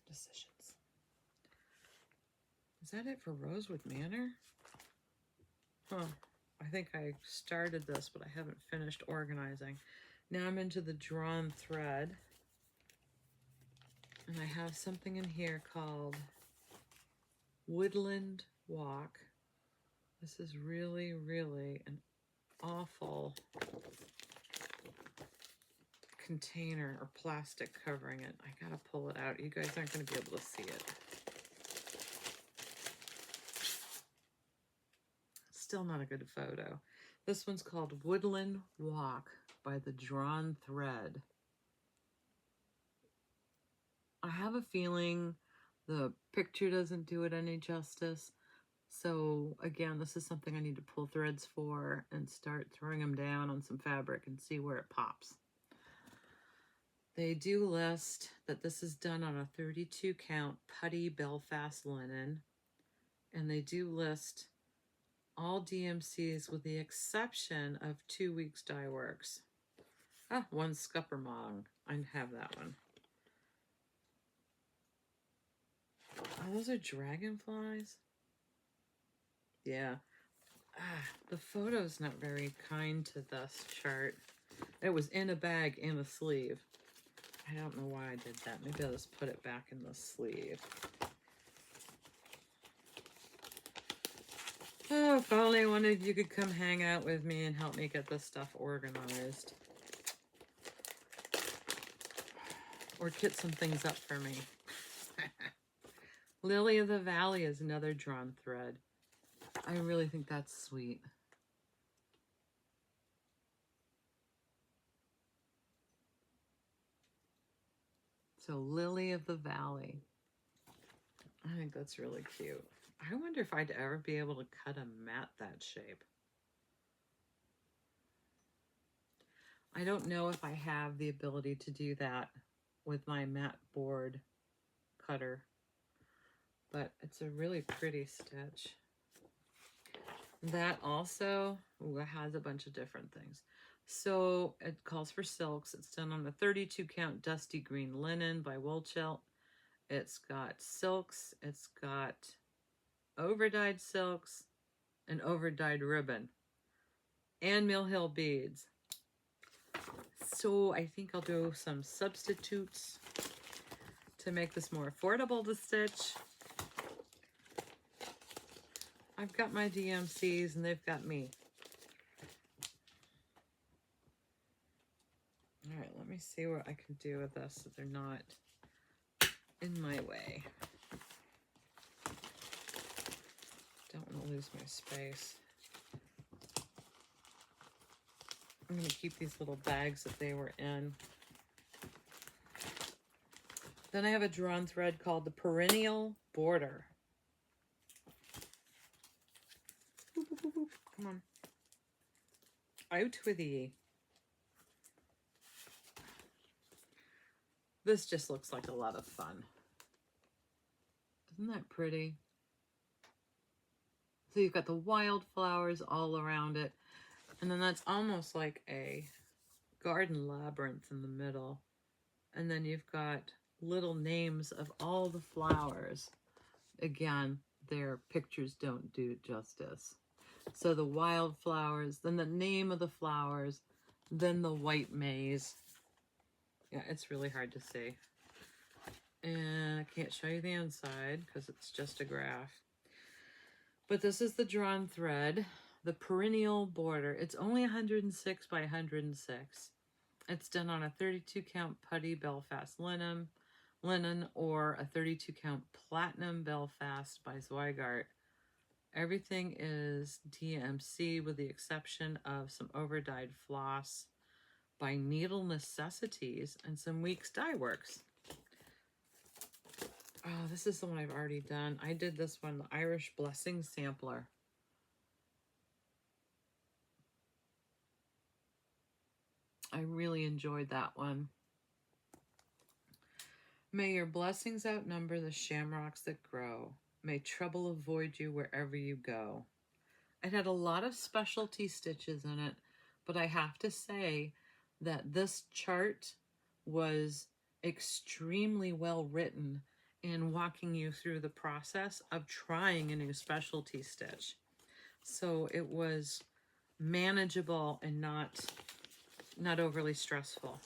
decisions. Is that it for Rosewood Manor? Huh. I think I started this, but I haven't finished organizing. Now I'm into the drawn thread. And I have something in here called Woodland Walk. This is really, really an awful container or plastic covering it. I gotta pull it out. You guys aren't gonna be able to see it. Still not a good photo. This one's called Woodland Walk by the Drawn Thread. I have a feeling the picture doesn't do it any justice. So again, this is something I need to pull threads for and start throwing them down on some fabric and see where it pops. They do list that this is done on a 32 count putty Belfast linen. And they do list all DMCs with the exception of 2 Weeks Dye Works. One Scuppermong. I have that one. Oh, those are dragonflies? Yeah. The photo's not very kind to this chart. It was in a bag in a sleeve. I don't know why I did that. Maybe I'll just put it back in the sleeve. Oh, if only one of you could come hang out with me and help me get this stuff organized. Or kit some things up for me. Lily of the Valley is another drawn thread. I really think that's sweet. So Lily of the Valley. I think that's really cute. I wonder if I'd ever be able to cut a mat that shape. I don't know if I have the ability to do that with my mat board cutter, but it's a really pretty stitch. That also has a bunch of different things. So it calls for silks. It's done on a 32 count dusty green linen by Woolchilt. It's got silks, it's got overdyed silks, and overdyed ribbon, and Mill Hill beads. So I think I'll do some substitutes to make this more affordable to stitch. I've got my DMCs and they've got me. All right, let me see what I can do with this so they're not in my way. Don't want to lose my space. I'm going to keep these little bags that they were in. Then I have a drawn thread called the Perennial Border. Come on. Out with ye. This just looks like a lot of fun. Isn't that pretty? So you've got the wildflowers all around it. And then that's almost like a garden labyrinth in the middle. And then you've got little names of all the flowers. Again, their pictures don't do it justice. So the wildflowers, then the name of the flowers, then the white maze. Yeah, it's really hard to see. And I can't show you the inside because it's just a graph. But this is the drawn thread, the Perennial Border. It's only 106 by 106. It's done on a 32 count putty Belfast linen or a 32 count platinum Belfast by Zweigart. Everything is DMC with the exception of some overdyed floss by Needle Necessities and some Weeks Dye Works. Oh, this is the one I've already done. I did this one, the Irish Blessing Sampler. I really enjoyed that one. May your blessings outnumber the shamrocks that grow. May trouble avoid you wherever you go. It had a lot of specialty stitches in it, but I have to say that this chart was extremely well written in walking you through the process of trying a new specialty stitch. So it was manageable and not overly stressful.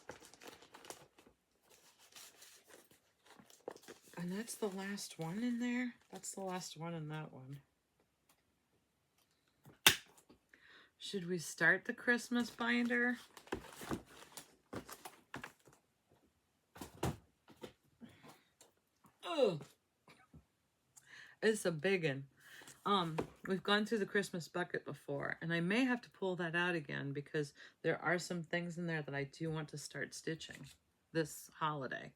And that's the last one in there. That's the last one in that one. Should we start the Christmas binder? Oh, it's a biggin. We've gone through the Christmas bucket before, and I may have to pull that out again because there are some things in there that I do want to start stitching this holiday.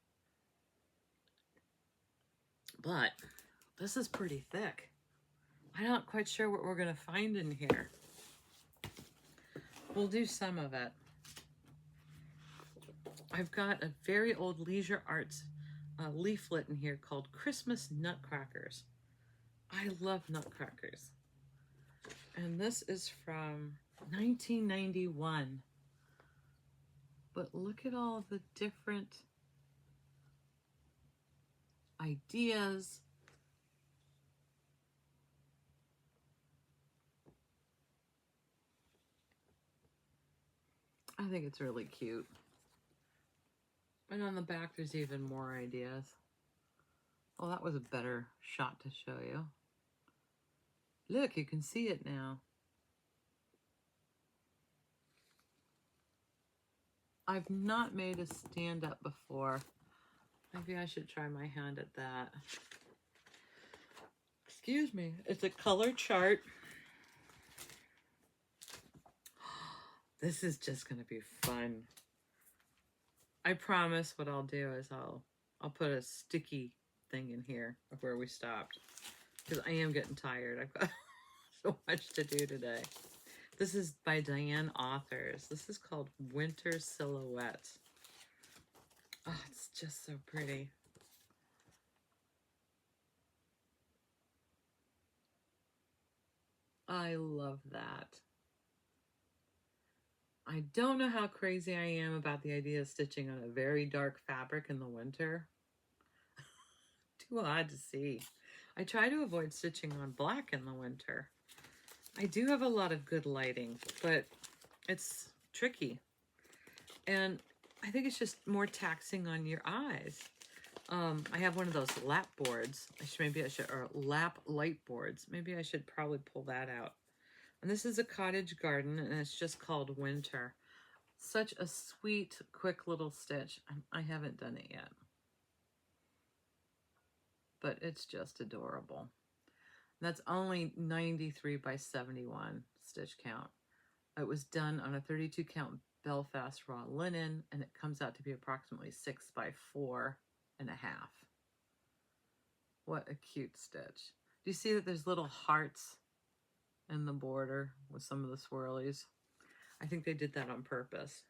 But this is pretty thick. I'm not quite sure what we're going to find in here. We'll do some of it. I've got a very old Leisure Arts leaflet in here called Christmas Nutcrackers. I love nutcrackers. And this is from 1991. But look at all the different ideas. I think it's really cute. And on the back, there's even more ideas. Well, that was a better shot to show you. Look, you can see it now. I've not made a stand-up before. Maybe I should try my hand at that. Excuse me. It's a color chart. This is just going to be fun. I promise what I'll do is I'll put a sticky thing in here of where we stopped, because I am getting tired. I've got so much to do today. This is by Diane Authors. This is called Winter Silhouette. Oh, it's just so pretty. I love that. I don't know how crazy I am about the idea of stitching on a very dark fabric in the winter. Too odd to see. I try to avoid stitching on black in the winter. I do have a lot of good lighting, but it's tricky. And I think it's just more taxing on your eyes. I have one of those lap boards. Or lap light boards. Maybe I should probably pull that out. And this is a cottage garden, and it's just called Winter. Such a sweet, quick little stitch. I haven't done it yet, but it's just adorable. That's only 93 by 71 stitch count. It was done on a 32 count Belfast raw linen, and it comes out to be approximately 6 by 4.5. What a cute stitch. Do you see that there's little hearts in the border with some of the swirlies? I think they did that on purpose.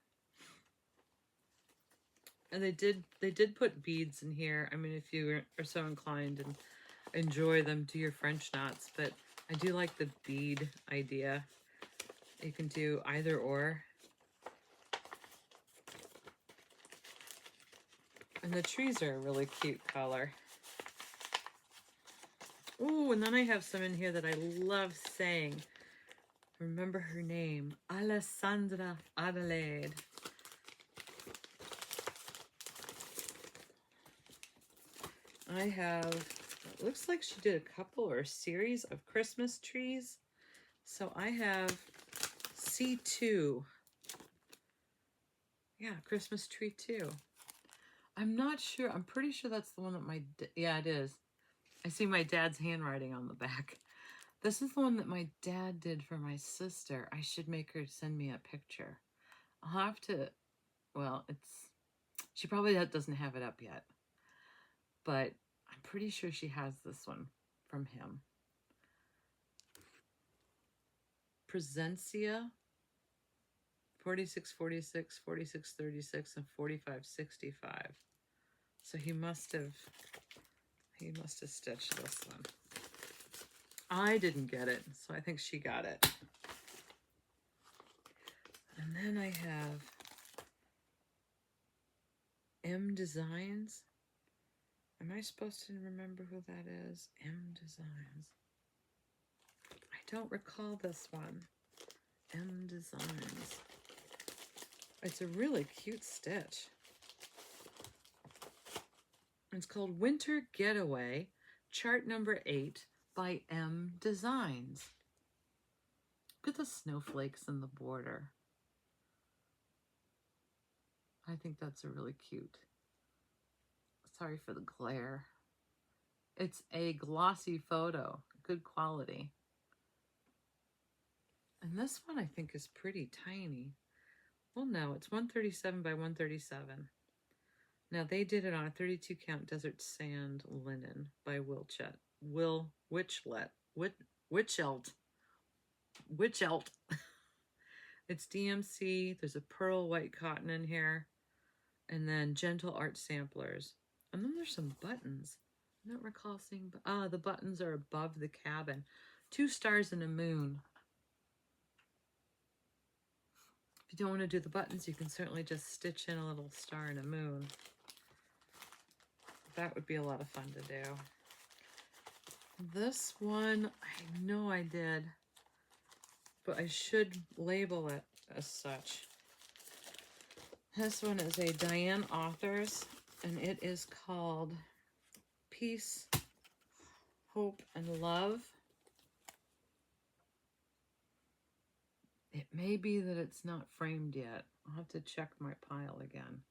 And they did put beads in here. I mean, if you are so inclined and enjoy them, do your French knots, but I do like the bead idea. You can do either or. And the trees are a really cute color. Ooh, and then I have some in here that I love saying. Remember her name, Alessandra Adelaide. I have, it looks like she did a couple or a series of Christmas trees. So I have C2. Yeah, Christmas tree 2. I'm not sure. I'm pretty sure that's the one that yeah, it is. I see my dad's handwriting on the back. This is the one that my dad did for my sister. I should make her send me a picture. I'll have to, well, she probably doesn't have it up yet, but I'm pretty sure she has this one from him. Presencia, 4646, 4636, and 4565. So he must have stitched this one. I didn't get it, so I think she got it. And then I have M Designs. Am I supposed to remember who that is? M Designs. I don't recall this one. M Designs. It's a really cute stitch. It's called Winter Getaway, chart number 8 by M Designs. Look at the snowflakes in the border. I think that's a really cute. Sorry for the glare. It's a glossy photo, good quality. And this one I think is pretty tiny. Well, no, it's 137 by 137. Now they did it on a 32 count desert sand linen by Witchelt. It's DMC. There's a pearl white cotton in here, and then Gentle Art Samplers. And then there's some buttons. I don't recall seeing, the buttons are above the cabin. 2 stars and a moon. If you don't want to do the buttons, you can certainly just stitch in a little star and a moon. That would be a lot of fun to do. This one, I know I did, but I should label it as such. This one is a Diane Authors, and it is called Peace, Hope, and Love. It may be that it's not framed yet. I'll have to check my pile again.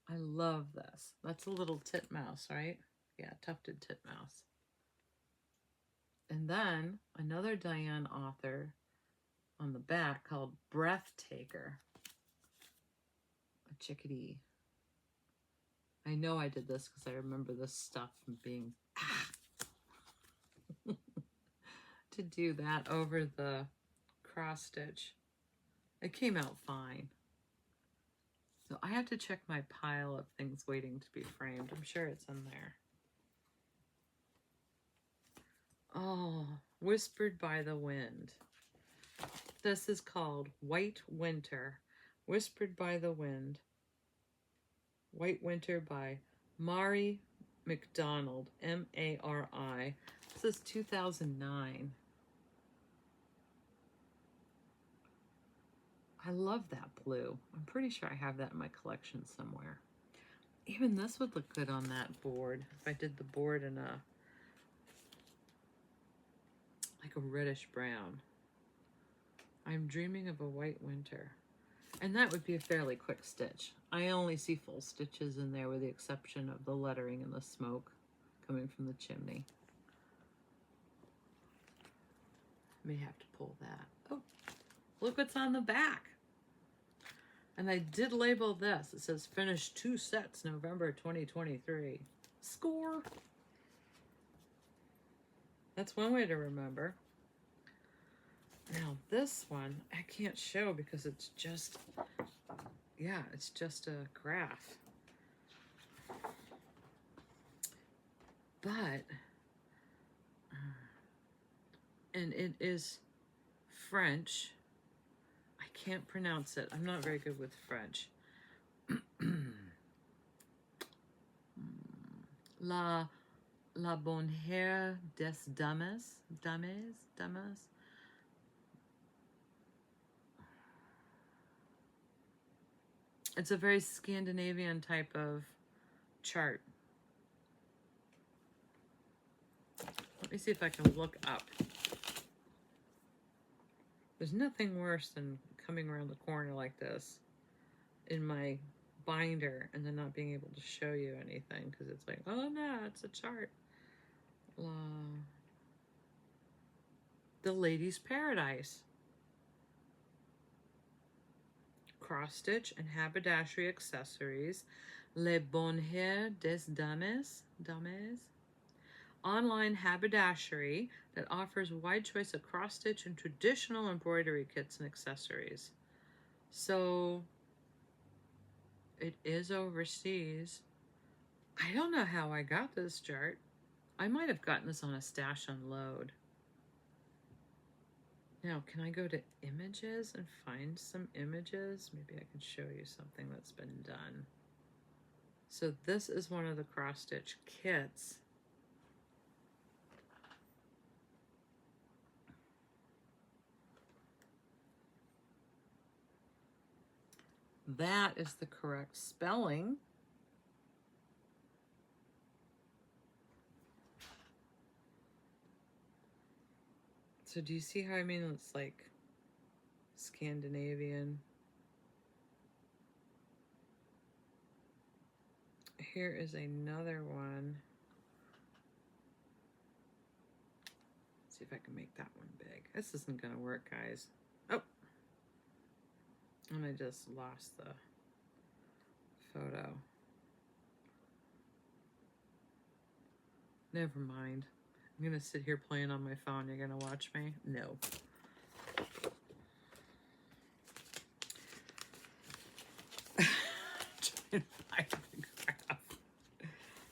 I love this. That's a little titmouse, right? Yeah, tufted titmouse. And then another Diane author on the back called Breathtaker. A chickadee. I know I did this because I remember this stuff from being to do that over the cross stitch. It came out fine. So I have to check my pile of things waiting to be framed. I'm sure it's in there. Oh, Whispered by the Wind. This is called White Winter. Whispered by the Wind. White Winter by Mari McDonald, M-A-R-I. This is 2009. I love that blue. I'm pretty sure I have that in my collection somewhere. Even this would look good on that board if I did the board in a like a reddish brown. I'm dreaming of a white winter. And that would be a fairly quick stitch. I only see full stitches in there with the exception of the lettering and the smoke coming from the chimney. May have to pull that. Oh, look what's on the back. And I did label this. It says finished 2 sets November 2023. Score. That's one way to remember. Now this one I can't show because it's just, yeah, it's just a graph. But, and it is French. I can't pronounce it. I'm not very good with French. La bonne hère des dames. It's a very Scandinavian type of chart. Let me see if I can look up. There's nothing worse than coming around the corner like this in my binder and then not being able to show you anything because it's like, oh no, it's a chart. The Lady's Paradise. Cross stitch and haberdashery accessories. Les bonnes hères des dames. Online haberdashery that offers wide choice of cross stitch and traditional embroidery kits and accessories. So it is overseas. I don't know how I got this chart. I might have gotten this on a stash unload. Now, can I go to images and find some images? Maybe I can show you something that's been done. So this is one of the cross stitch kits. That is the correct spelling. So do you see how I mean it's like Scandinavian? Here is another one. Let's see if I can make that one big. This isn't gonna work, guys. Oh, and I just lost the photo. Never mind. I'm gonna sit here playing on my phone. You're gonna watch me? No. Trying to find the graph.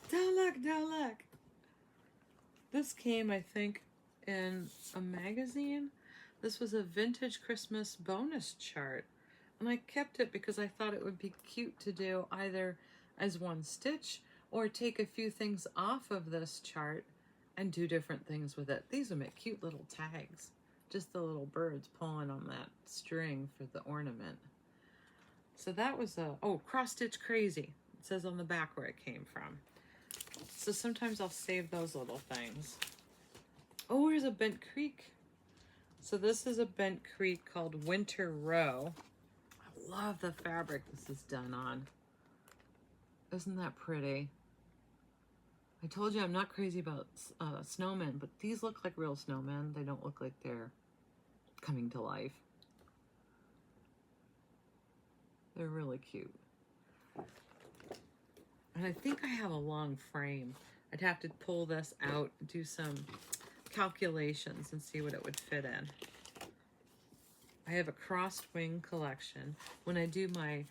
Don't look. This came, I think, in a magazine. This was a vintage Christmas bonus chart. And I kept it because I thought it would be cute to do either as one stitch or take a few things off of this chart and do different things with it. These would make cute little tags. Just the little birds pulling on that string for the ornament. So that was a, oh, Cross Stitch Crazy. It says on the back where it came from. So sometimes I'll save those little things. Oh, here's a Bent Creek. So this is a Bent Creek called Winter Row. I love the fabric this is done on. Isn't that pretty? I told you I'm not crazy about snowmen, but these look like real snowmen. They don't look like they're coming to life. They're really cute. And I think I have a long frame. I'd have to pull this out, do some calculations and see what it would fit in. I have a cross wing collection. When I do my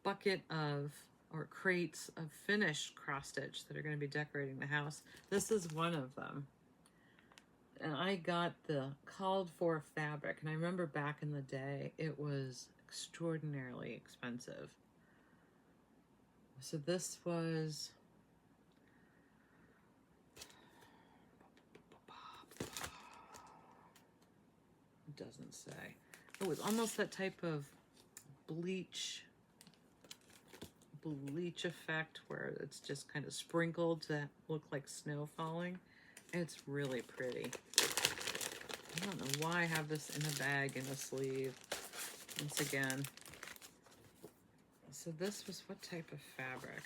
bucket of, or crates of finished cross stitch that are going to be decorating the house, this is one of them. And I got the called for fabric, and I remember back in the day it was extraordinarily expensive. So this was, it doesn't say. It was almost that type of bleach effect where it's just kind of sprinkled to look like snow falling. It's really pretty. I don't know why I have this in a bag in a sleeve. Once again. So this was what type of fabric?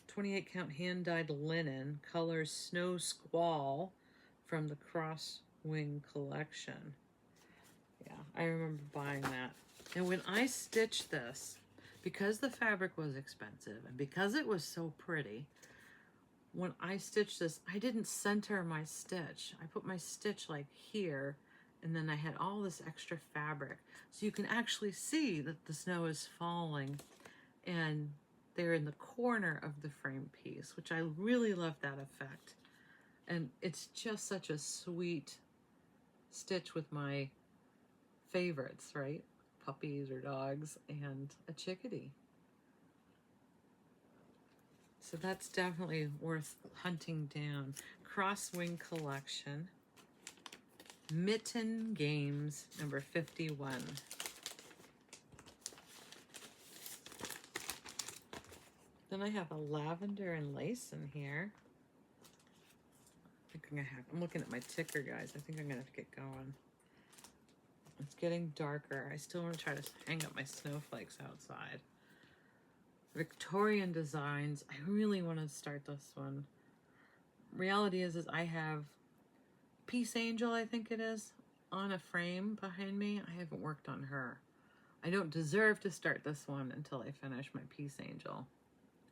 28 count hand dyed linen, color Snow Squall from the Cross Wing collection. Yeah, I remember buying that. And when I stitched this, because the fabric was expensive and because it was so pretty, when I stitched this, I didn't center my stitch. I put my stitch like here, and then I had all this extra fabric. So you can actually see that the snow is falling, and they're in the corner of the frame piece, which I really love that effect. And it's just such a sweet stitch with my favorites, right? Puppies or dogs and a chickadee. So that's definitely worth hunting down. Crosswing collection. Mitten Games, number 51. Then I have a lavender and lace in here. I think I'm gonna have, I'm looking at my ticker, guys. I think I'm gonna have to get going. It's getting darker. I still want to try to hang up my snowflakes outside. Victorian Designs. I really want to start this one. Reality is I have Peace Angel, I think it is, on a frame behind me. I haven't worked on her. I don't deserve to start this one until I finish my Peace Angel.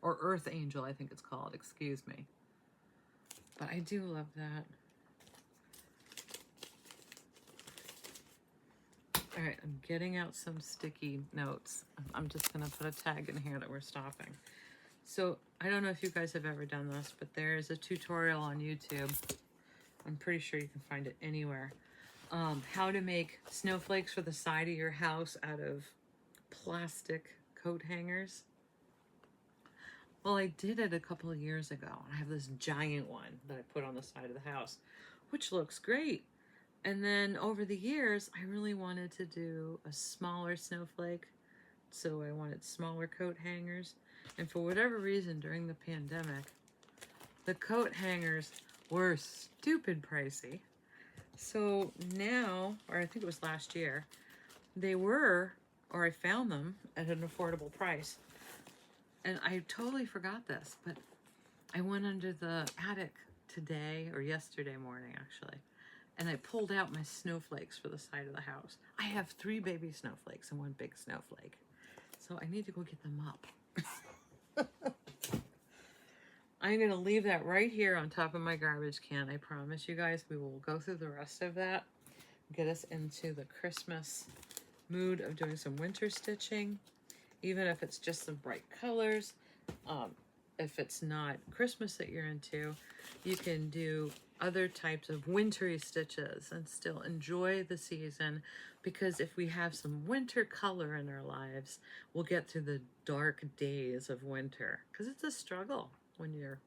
Or Earth Angel, I think it's called. Excuse me. But I do love that. All right, I'm getting out some sticky notes. I'm just gonna put a tag in here that we're stopping. So I don't know if you guys have ever done this, but there is a tutorial on YouTube. I'm pretty sure you can find it anywhere. How to make snowflakes for the side of your house out of plastic coat hangers. Well, I did it a couple of years ago. I have this giant one that I put on the side of the house, which looks great. And then over the years, I really wanted to do a smaller snowflake. So I wanted smaller coat hangers. And for whatever reason, during the pandemic, the coat hangers were stupid pricey. So now, or I think it was last year, they were, or I found them at an affordable price. And I totally forgot this, but I went under the attic today, or yesterday morning actually, and I pulled out my snowflakes for the side of the house. I have 3 baby snowflakes and 1 big snowflake. So I need to go get them up. I'm going to leave that right here on top of my garbage can. I promise you guys we will go through the rest of that. Get us into the Christmas mood of doing some winter stitching. Even if it's just some bright colors. If it's not Christmas that you're into, you can do other types of wintry stitches and still enjoy the season, because if we have some winter color in our lives, we'll get through the dark days of winter, because it's a struggle when you're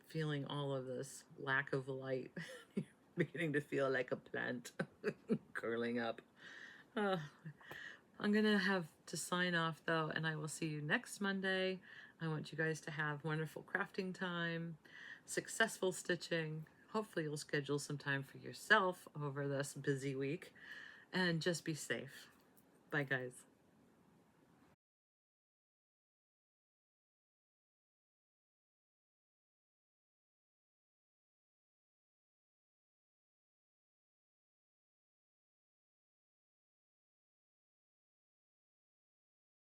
feeling all of this lack of light. You're beginning to feel like a plant curling up. I'm gonna have to sign off though, and I will see you next Monday. I want you guys to have wonderful crafting time, successful stitching. Hopefully you'll schedule some time for yourself over this busy week, and just be safe. Bye guys.